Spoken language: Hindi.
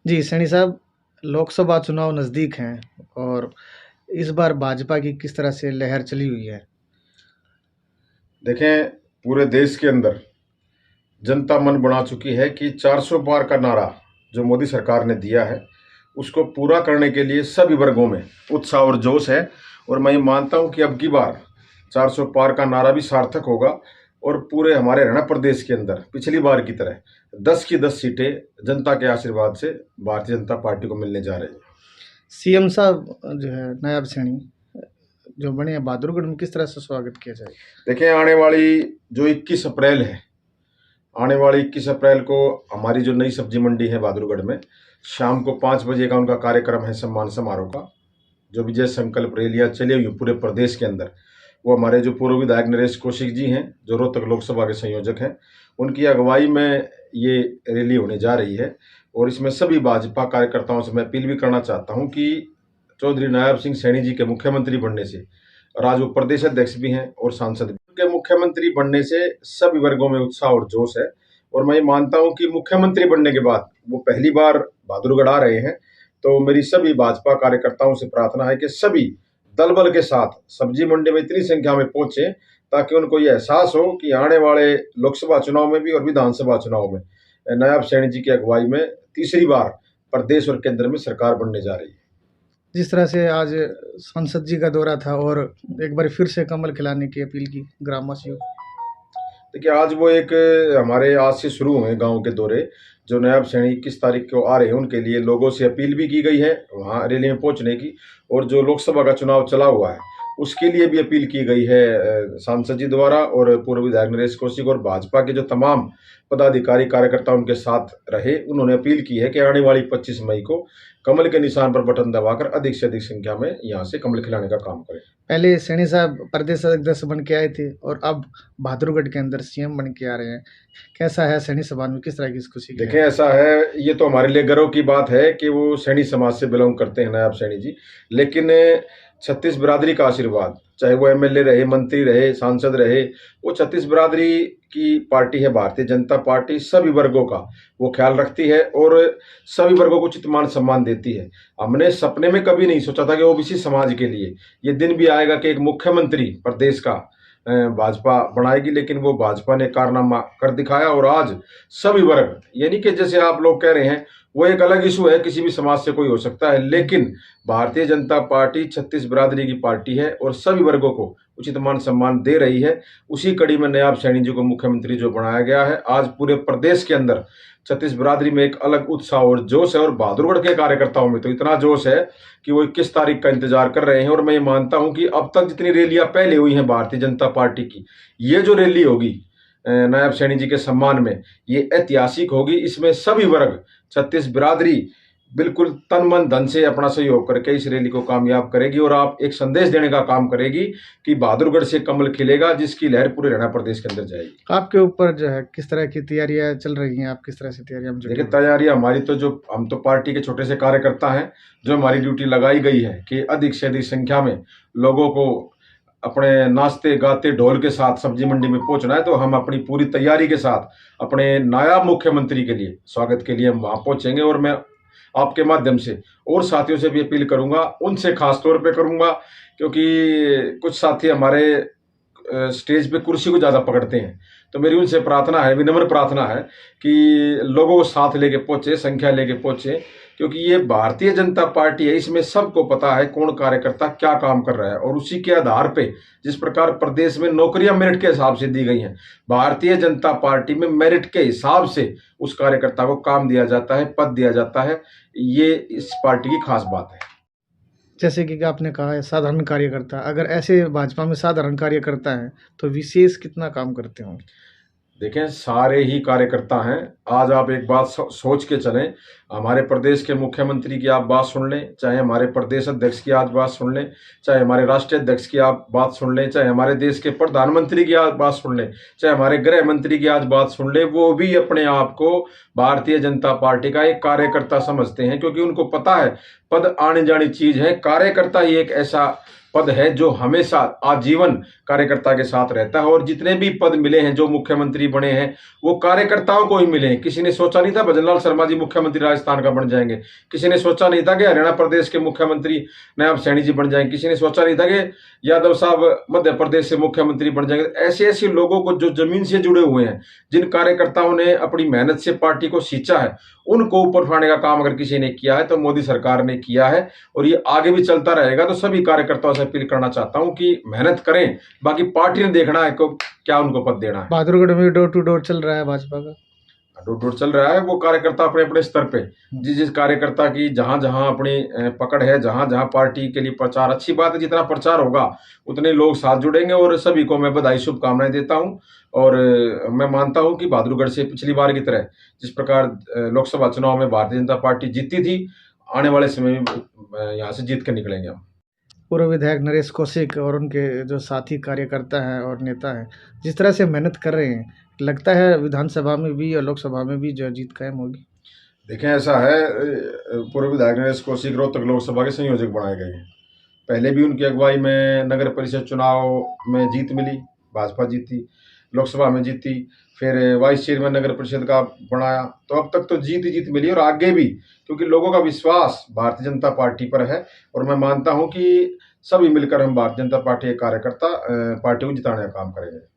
जी, सैनी साहब, लोकसभा चुनाव नज़दीक हैं और इस बार भाजपा की किस तरह से लहर चली हुई है? देखें, पूरे देश के अंदर जनता मन बना चुकी है कि 400 पार का नारा जो मोदी सरकार ने दिया है उसको पूरा करने के लिए सभी वर्गों में उत्साह और जोश है। और मैं ये मानता हूं कि अब की बार 400 पार का नारा भी सार्थक होगा और पूरे हमारे हरियाणा प्रदेश के अंदर पिछली बार की तरह 10 की 10 सीटें जनता के आशीर्वाद से भारतीय जनता पार्टी को मिलने जा रही है। सीएम साहब जो है नायब सैनी जो बने हैं बहादुरगढ़ में, किस तरह से स्वागत किया जाएगा? देखें, आने वाली जो 21 अप्रैल है, आने वाली 21 अप्रैल को हमारी जो नई सब्जी मंडी है बहादुरगढ़ में, शाम को 5 बजे का उनका कार्यक्रम है सम्मान समारोह का। जो विजय संकल्प रैलियां चली हुई पूरे प्रदेश के अंदर, वो हमारे जो पूर्व विधायक नरेश कौशिक जी हैं, जो रोहतक लोकसभा के संयोजक हैं, उनकी अगुवाई में ये रैली होने जा रही है। और इसमें सभी भाजपा कार्यकर्ताओं से मैं अपील भी करना चाहता हूं कि चौधरी नायब सिंह सैनी जी के मुख्यमंत्री बनने से, और आज वो प्रदेश अध्यक्ष भी हैं और सांसद भी, के मुख्यमंत्री बनने से सभी वर्गों में उत्साह और जोश है। और मैं ये मानता हूं कि मुख्यमंत्री बनने के बाद वो पहली बार बहादुरगढ़ आ रहे हैं, तो मेरी सभी भाजपा कार्यकर्ताओं से प्रार्थना है कि सभी दल बल के साथ सब्जी मंडी में इतनी संख्या में पहुंचे ताकि उनको ये एहसास हो कि आने वाले लोकसभा चुनाव में भी और विधानसभा चुनाव में नायब सैनी जी की अगुवाई में तीसरी बार प्रदेश और केंद्र में सरकार बनने जा रही है। जिस तरह से आज सांसद जी का दौरा था और एक बार फिर से कमल खिलाने की अपील की ग्रामवासियों को। देखिए, आज वो एक हमारे आज से शुरू हुए गांव के दौरे, जो नायब सैनी 21 तारीख को आ रहे हैं उनके लिए लोगों से अपील भी की गई है वहाँ रैली में पहुंचने की। और जो लोकसभा का चुनाव चला हुआ है उसके लिए भी अपील की गई है सांसद जी द्वारा, और पूर्व विधायक नरेश कौशिक और भाजपा के जो तमाम पदाधिकारी कार्यकर्ता उनके साथ रहे, उन्होंने अपील की है कि आने वाली 25 मई को कमल के निशान पर बटन दबाकर अधिक से अधिक संख्या में यहाँ से कमल खिलाने का काम करें। पहले सैनी साहब प्रदेश अध्यक्ष बन के आए थे और अब बहादुरगढ़ के अंदर सीएम बन के आ रहे हैं। कैसा है सैनी समाज में, किस तरह की खुशी? देखें, ऐसा है, ये तो हमारे लिए गर्व की बात है कि वो सैनी समाज से बिलोंग करते हैं नायब सैनी जी। लेकिन 36 बिरादरी का आशीर्वाद, चाहे वो एमएलए रहे, मंत्री रहे, सांसद रहे, वो 36 बिरादरी की पार्टी है भारतीय जनता पार्टी। सभी वर्गों का वो ख्याल रखती है और सभी वर्गों को उचित मान सम्मान देती है। हमने सपने में कभी नहीं सोचा था कि ओबीसी समाज के लिए ये दिन भी आएगा कि एक मुख्यमंत्री प्रदेश का भाजपा बनाएगी, लेकिन वो भाजपा ने कारनामा कर दिखाया। और आज सभी वर्ग, यानी कि जैसे आप लोग कह रहे हैं वो एक अलग इशू है, किसी भी समाज से कोई हो सकता है, लेकिन भारतीय जनता पार्टी 36 बिरादरी की पार्टी है और सभी वर्गों को उचित मान सम्मान दे रही है। उसी कड़ी में नायब सैनी जी को मुख्यमंत्री जो बनाया गया है, आज पूरे प्रदेश के अंदर 36 बिरादरी में एक अलग उत्साह और जोश है। और बहादुरगढ़ के कार्यकर्ताओं में तो इतना जोश है कि वो 21 तारीख का इंतजार कर रहे हैं। और मैं ये मानता हूं कि अब तक जितनी रैलियां पहले हुई हैं भारतीय जनता पार्टी की, ये जो रैली होगी नायब सैनी जी के सम्मान में, ये ऐतिहासिक होगी। इसमें सभी वर्ग 36 बिरादरी बिल्कुल तन मन धन से अपना सहयोग करके इस रैली को कामयाब करेगी और आप एक संदेश देने का काम करेगी कि बहादुरगढ़ से कमल खिलेगा, जिसकी लहर पूरे हरियाणा प्रदेश के अंदर जाएगी। आपके ऊपर जो है किस तरह की तैयारियां चल रही हैं, आप किस तरह से तैयारियां? देखिए, तैयारी हमारी तो, जो हम तो पार्टी के छोटे से कार्यकर्ता हैं, जो हमारी ड्यूटी लगाई गई है कि अधिक से अधिक संख्या में लोगों को अपने नाचते गाते ढोल के साथ सब्जी मंडी में पहुंचना है, तो हम अपनी पूरी तैयारी के साथ अपने नायब मुख्यमंत्री के लिए स्वागत के लिए हम वहां पहुंचेंगे। और मैं आपके माध्यम से और साथियों से भी अपील करूंगा, उनसे खास तौर पे करूंगा, क्योंकि कुछ साथी हमारे स्टेज पे कुर्सी को ज्यादा पकड़ते हैं, तो मेरी उनसे प्रार्थना है, विनम्र प्रार्थना है कि लोगों को साथ लेके पहुंचे, संख्या लेके पहुंचे, क्योंकि ये भारतीय जनता पार्टी है, इसमें सबको पता है कौन कार्यकर्ता क्या काम कर रहा है। और उसी के आधार पे, जिस प्रकार प्रदेश में नौकरियां मेरिट के हिसाब से दी गई हैं, भारतीय जनता पार्टी में मेरिट के हिसाब से उस कार्यकर्ता को काम दिया जाता है, पद दिया जाता है। ये इस पार्टी की खास बात है। जैसे कि आपने कहा है साधारण कार्यकर्ता, अगर ऐसे भाजपा में साधारण कार्यकर्ता हैं तो विशेष कितना काम करते होंगे? देखें, सारे ही कार्यकर्ता हैं। आज आप एक बात सोच के चलें, हमारे प्रदेश के मुख्यमंत्री की आप बात सुन लें, चाहे हमारे प्रदेश अध्यक्ष की आज बात सुन लें, चाहे हमारे राष्ट्रीय अध्यक्ष की आप बात सुन लें, चाहे हमारे देश के प्रधानमंत्री की आज बात सुन लें, चाहे हमारे गृह मंत्री की आज बात सुन लें, वो भी अपने आप को भारतीय जनता पार्टी का एक कार्यकर्ता समझते हैं, क्योंकि उनको पता है पद आने जानी चीज है। कार्यकर्ता ही एक ऐसा पद है जो हमेशा आजीवन कार्यकर्ता के साथ रहता है। और जितने भी पद मिले हैं, जो मुख्यमंत्री बने हैं, वो कार्यकर्ताओं को ही मिले हैं। किसी ने सोचा नहीं था भजनलाल शर्मा जी मुख्यमंत्री राजस्थान का बन जाएंगे, किसी ने सोचा नहीं था कि हरियाणा प्रदेश के मुख्यमंत्री नायब सैनी जी बन जाएंगे, किसी ने सोचा नहीं था कि यादव साहब मध्य प्रदेश से मुख्यमंत्री बन जाएंगे। ऐसे ऐसे लोगों को जो जमीन से जुड़े हुए हैं, जिन कार्यकर्ताओं ने अपनी मेहनत से पार्टी को सींचा है, उनको ऊपर उठाने का काम अगर किसी ने किया है तो मोदी सरकार ने किया है, और ये आगे भी चलता रहेगा। तो सभी कार्यकर्ताओं से अपील करना चाहता हूं कि मेहनत करें, बाकी पार्टी ने देखना है को क्या उनको पद देना है। बहादुरगढ़ में डोर टू डोर चल रहा है भाजपा का। डोर चल रहा है, वो कार्यकर्ता अपने अपने स्तर पे, जिस जिस कार्यकर्ता की जहां जहां अपनी पकड़ है, जहां जहां पार्टी के लिए प्रचार, अच्छी बात है, जितना प्रचार होगा उतने लोग साथ जुड़ेंगे। और सभी को मैं बधाई शुभकामनाएं देता हूं। और मैं मानता हूं कि बहादुरगढ़ से पिछली बार की तरह जिस प्रकार लोकसभा चुनाव में भारतीय जनता पार्टी जीती थी, आने वाले समय में यहाँ से जीत के निकलेंगे हम। पूर्व विधायक नरेश कौशिक और उनके जो साथी कार्यकर्ता हैं और नेता हैं, जिस तरह से मेहनत कर रहे हैं, लगता है विधानसभा में भी और लोकसभा में भी जो जीत कायम होगी। देखें, ऐसा है, पूर्व विधायक नरेश कौशिक रोहतक लोकसभा के संयोजक बनाए गए हैं। पहले भी उनकी अगुवाई में नगर परिषद चुनाव में जीत मिली, भाजपा जीती, लोकसभा में जीती, फिर वाइस चेयरमैन नगर परिषद का बनाया। तो अब तक तो जीत ही जीत मिली, और आगे भी, क्योंकि लोगों का विश्वास भारतीय जनता पार्टी पर है। और मैं मानता हूं कि सभी मिलकर हम भारतीय जनता पार्टी के कार्यकर्ता पार्टी को जिताने का काम करेंगे।